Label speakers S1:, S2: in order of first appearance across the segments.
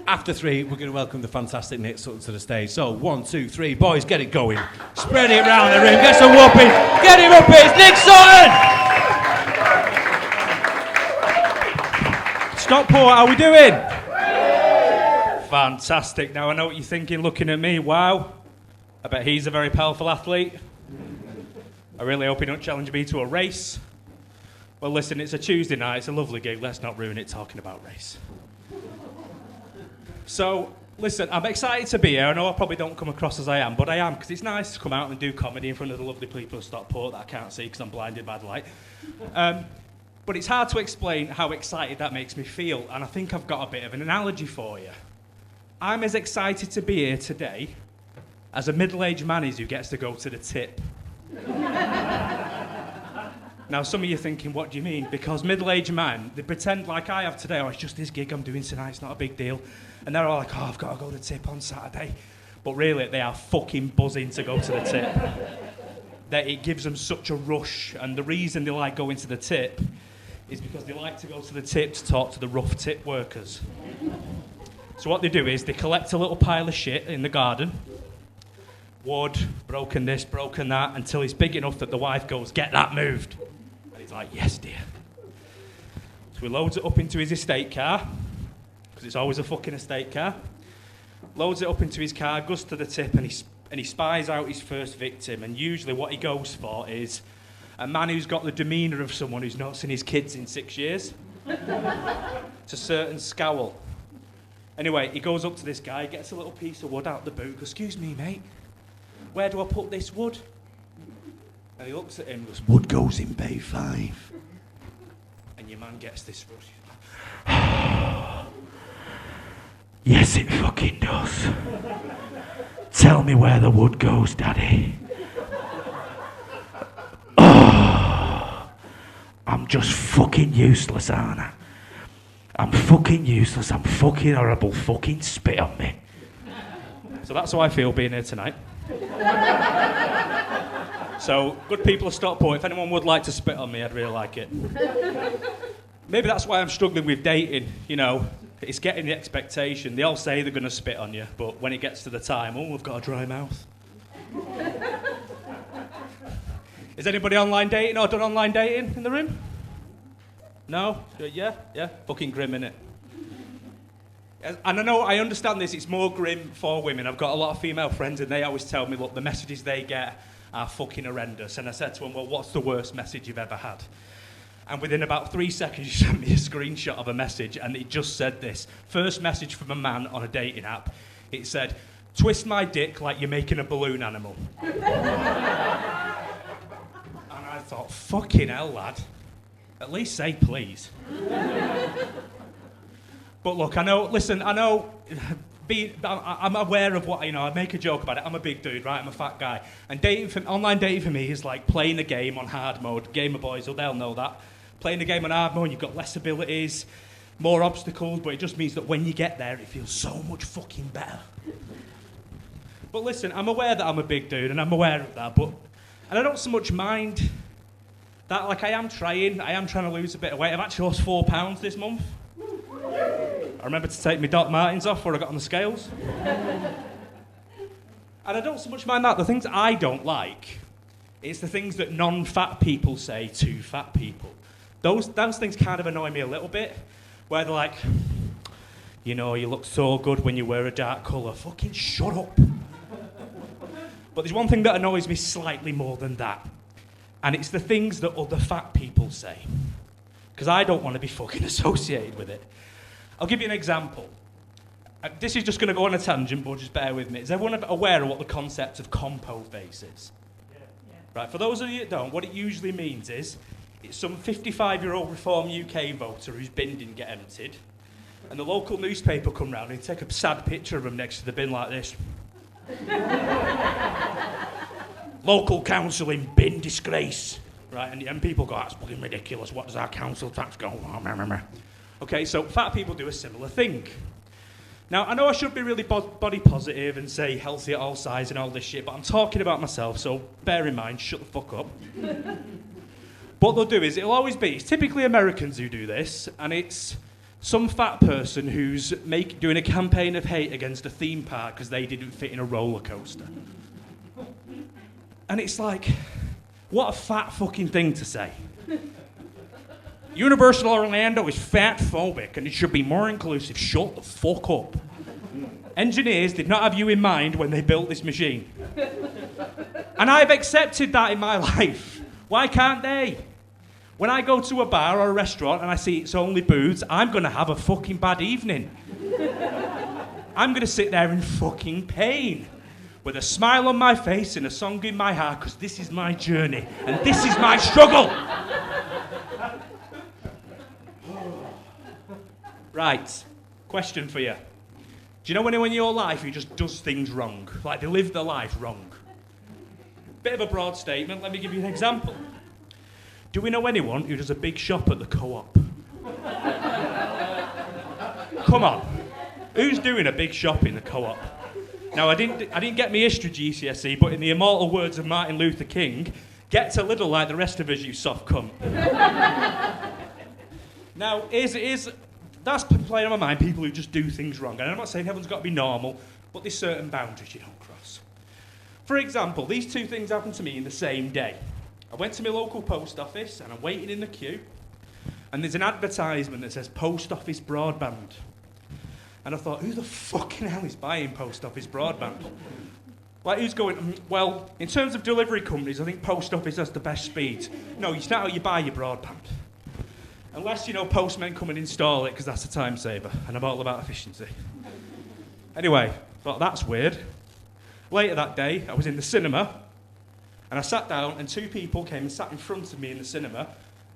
S1: After 3, we're going to welcome the fantastic Nick Sutton to the stage. So, 1, 2, 3, boys, get it going. Spread it round the room, get some whooping. Get him up here, it's Nick Sutton! Stockport, how we doing? Fantastic. Now, I know what you're thinking looking at me. Wow, I bet he's a very powerful athlete. I really hope he don't challenge me to a race. Well, listen, it's a Tuesday night, it's a lovely gig. Let's not ruin it talking about race. So, listen, I'm excited to be here. I know I probably don't come across as I am, but I am, because it's nice to come out and do comedy in front of the lovely people of Stockport that I can't see because I'm blinded by the light. But it's hard to explain how excited that makes me feel, and I think I've got a bit of an analogy for you. I'm as excited to be here today as a middle-aged man is who gets to go to the tip. Now, some of you are thinking, what do you mean? Because middle-aged man, they pretend like I have today, oh, it's just this gig I'm doing tonight, it's not a big deal. And they're all like, oh, I've got to go to the tip on Saturday. But really, they are fucking buzzing to go to the tip. That it gives them such a rush, and the reason they like going to the tip is because they like to go to the tip to talk to the rough tip workers. So what they do is they collect a little pile of shit in the garden, wood, broken this, broken that, until it's big enough that the wife goes, get that moved. And he's like, yes, dear. So he loads it up into his estate car, because it's always a fucking estate car, loads it up into his car, goes to the tip, and he spies out his first victim, and usually what he goes for is a man who's got the demeanour of someone who's not seen his kids in 6 years. It's a certain scowl. Anyway, he goes up to this guy, gets a little piece of wood out the boot, goes, excuse me, mate, where do I put this wood? And he looks at him and goes, wood goes in bay 5. And your man gets this rush. Yes, it fucking does. Tell me where the wood goes, Daddy. Oh, I'm just fucking useless, aren't I? I'm fucking useless, I'm fucking horrible, fucking spit on me. So that's how I feel being here tonight. So, good people of Stockport, if anyone would like to spit on me, I'd really like it. Maybe that's why I'm struggling with dating, you know. It's getting the expectation. They all say they're going to spit on you, but when it gets to the time, oh, I've got a dry mouth. Is anybody online dating or done online dating in the room? No? Yeah? Fucking grim, innit? And I understand this, it's more grim for women. I've got a lot of female friends and they always tell me, look, the messages they get are fucking horrendous. And I said to them, well, what's the worst message you've ever had? And within about 3 seconds, she sent me a screenshot of a message, and it just said this. First message from a man on a dating app. It said, twist my dick like you're making a balloon animal. And I thought, fucking hell, lad. At least say please. But look, I'm aware of what, I make a joke about it. I'm a big dude, right? I'm a fat guy. And online dating for me is like playing a game on hard mode. Gamer boys, they'll know that. Playing the game on hard mode, you've got less abilities, more obstacles, but it just means that when you get there, it feels so much fucking better. But listen, I'm aware that I'm a big dude, and I'm aware of that, and I don't so much mind that, like, I am trying to lose a bit of weight. I've actually lost 4 pounds this month. I remember to take my Doc Martens off before I got on the scales. And I don't so much mind that. The things I don't like, it's the things that non-fat people say to fat people. Those things kind of annoy me a little bit, where they're like, you know, you look so good when you wear a dark colour. Fucking shut up. But there's one thing that annoys me slightly more than that, and it's the things that other fat people say, because I don't want to be fucking associated with it. I'll give you an example. This is just going to go on a tangent, but just bear with me. Is everyone aware of what the concept of compo face is? Yeah. Right, for those of you that don't, what it usually means is it's some 55-year-old Reform UK voter whose bin didn't get emptied, and the local newspaper come round and take a sad picture of him next to the bin like this. Local council in bin disgrace. Right, and people go, that's fucking ridiculous, what does our council tax go on? Okay, so fat people do a similar thing. Now, I know I should be really body positive and say healthy at all sizes and all this shit, but I'm talking about myself, so bear in mind, shut the fuck up. What they'll do is, it's typically Americans who do this, and it's Some fat person who's doing a campaign of hate against a theme park because they didn't fit in a roller coaster. And it's like, what a fat fucking thing to say. Universal Orlando is fat phobic and it should be more inclusive. Shut the fuck up. Engineers did not have you in mind when they built this machine. And I've accepted that in my life. Why can't they? When I go to a bar or a restaurant and I see it's only booths, I'm going to have a fucking bad evening. I'm going to sit there in fucking pain with a smile on my face and a song in my heart because this is my journey and this is my struggle. Right, question for you. Do you know anyone in your life who just does things wrong? Like they live their life wrong? Bit of a broad statement, let me give you an example. Do we know anyone who does a big shop at the Co-op? Come on, who's doing a big shop in the Co-op? Now I didn't get my history GCSE, but in the immortal words of Martin Luther King, get a little like the rest of us, you soft cunt. Now, that's playing on my mind, people who just do things wrong. And I'm not saying everyone's got to be normal, but there's certain boundaries you don't cross. For example, these two things happened to me in the same day. I went to my local post office and I'm waiting in the queue, and there's an advertisement that says post office broadband. And I thought, who the fucking hell is buying post office broadband? Like, who's going, well, in terms of delivery companies, I think post office has the best speed. No, you start out, you buy your broadband. Unless, postmen come and install it, because that's a time saver, and I'm all about efficiency. Anyway, thought that's weird. Later that day, I was in the cinema, and I sat down, and two people came and sat in front of me in the cinema,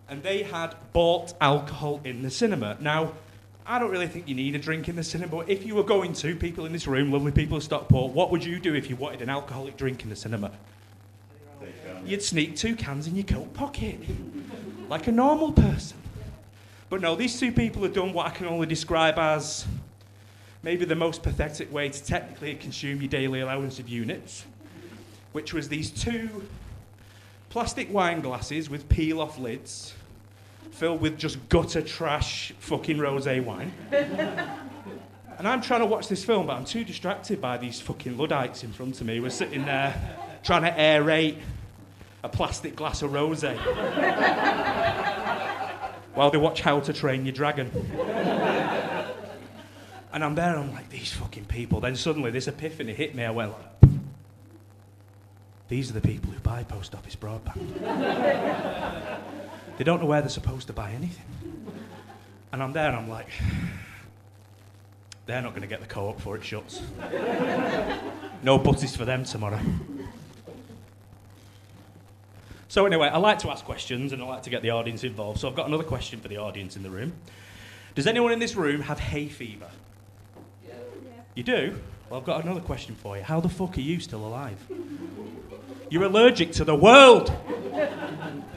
S1: and they had bought alcohol in the cinema. Now, I don't really think you need a drink in the cinema, but if you were going to, people in this room, lovely people of Stockport, what would you do if you wanted an alcoholic drink in the cinema? You'd sneak 2 cans in your coat pocket, like a normal person. But no, these two people have done what I can only describe as maybe the most pathetic way to technically consume your daily allowance of units, which was these 2 plastic wine glasses with peel-off lids filled with just gutter trash fucking rosé wine. And I'm trying to watch this film, but I'm too distracted by these fucking Luddites in front of me. We're sitting there trying to aerate a plastic glass of rosé while they watch How to Train Your Dragon. And I'm there, I'm like, these fucking people. Then suddenly this epiphany hit me. I went like, these are the people who buy post office broadband. They don't know where they're supposed to buy anything. And I'm there and I'm like, they're not going to get the Co-op before it shuts. No butties for them tomorrow. So anyway, I like to ask questions and I like to get the audience involved. So I've got another question for the audience in the room. Does anyone in this room have hay fever? Yeah. You do? Well, I've got another question for you. How the fuck are you still alive? You're allergic to the world.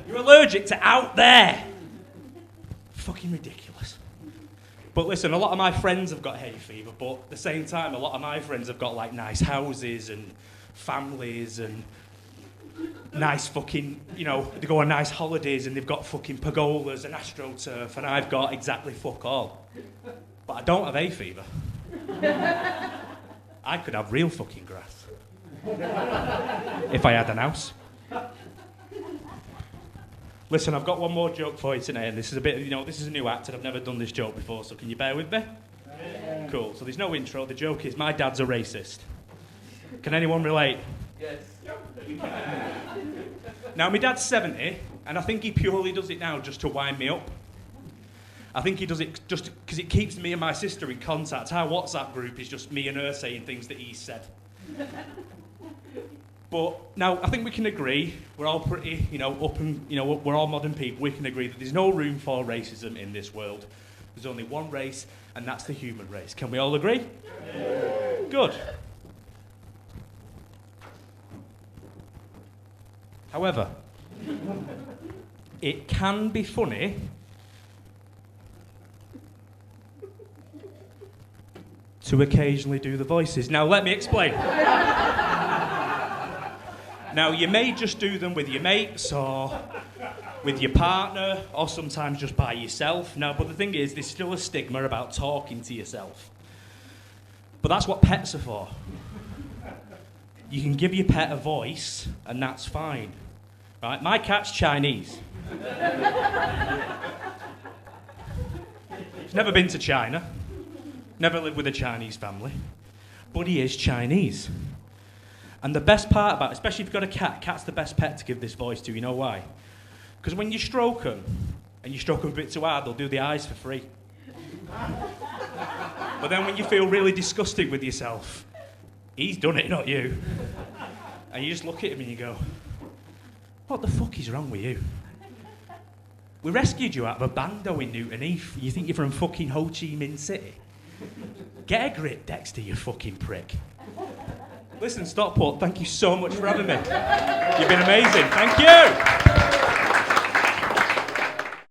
S1: You're allergic to out there. Fucking ridiculous. But listen, a lot of my friends have got hay fever, but at the same time, a lot of my friends have got like nice houses and families and nice fucking, they go on nice holidays and they've got fucking pergolas and astroturf, and I've got exactly fuck all. But I don't have hay fever. I could have real fucking grass. If I had an house. Listen, I've got one more joke for you today, and this is a bit, this is a new act and I've never done this joke before, so can you bear with me? Yeah. Cool, so there's no intro, the joke is my dad's a racist. Can anyone relate? Yes. Now, my dad's 70, and I think he purely does it now just to wind me up. I think he does it just because it keeps me and my sister in contact. Our WhatsApp group is just me and her saying things that he said. But now, I think we can agree, we're all pretty, up and, we're all modern people, we can agree that there's no room for racism in this world. There's only one race, and that's the human race. Can we all agree? Yeah. Good. However, it can be funny to occasionally do the voices. Now, let me explain. Now, you may just do them with your mates, or with your partner, or sometimes just by yourself. No, but the thing is, there's still a stigma about talking to yourself. But that's what pets are for. You can give your pet a voice, and that's fine. Right? My cat's Chinese. He's never been to China, never lived with a Chinese family, but he is Chinese. And the best part about it, especially if you've got a cat, cat's the best pet to give this voice to. You know why? Because when you stroke them, and you stroke them a bit too hard, they'll do the eyes for free. But then when you feel really disgusted with yourself, he's done it, not you. And you just look at him and you go, what the fuck is wrong with you? We rescued you out of a bando in Newton Heath. You think you're from fucking Ho Chi Minh City? Get a grip, Dexter, you fucking prick. Listen, Stockport, thank you so much for having me. You've been amazing. Thank you.